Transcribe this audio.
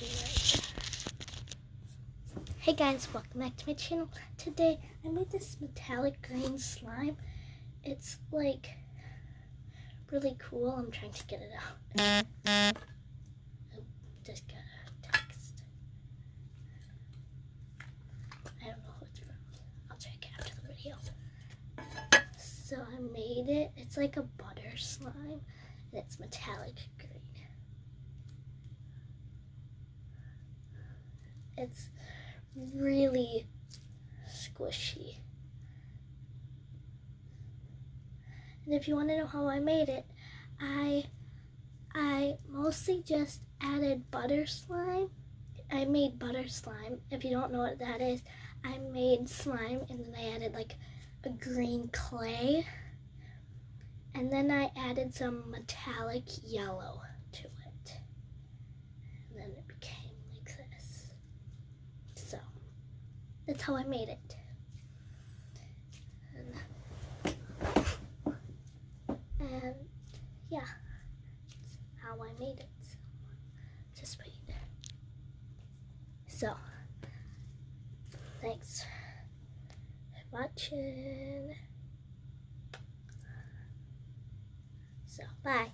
right. Hey guys, welcome back to my channel. Today I made this metallic green slime. It's like really cool. I'm trying to get it out. Oh, just got a text. I don't know who it's from. I'll check it after the video. So I made it. It's like a butter slime and it's metallic green. It's really squishy. And if you want to know how I made it, I mostly just added butter slime. I made butter slime. If you don't know what that is, I made slime and then I added like a green clay. And then I added some metallic yellow to it. And then it became like this. So, that's how I made it. And yeah, that's how I made it. So, just wait. So, thanks for watching. So, bye.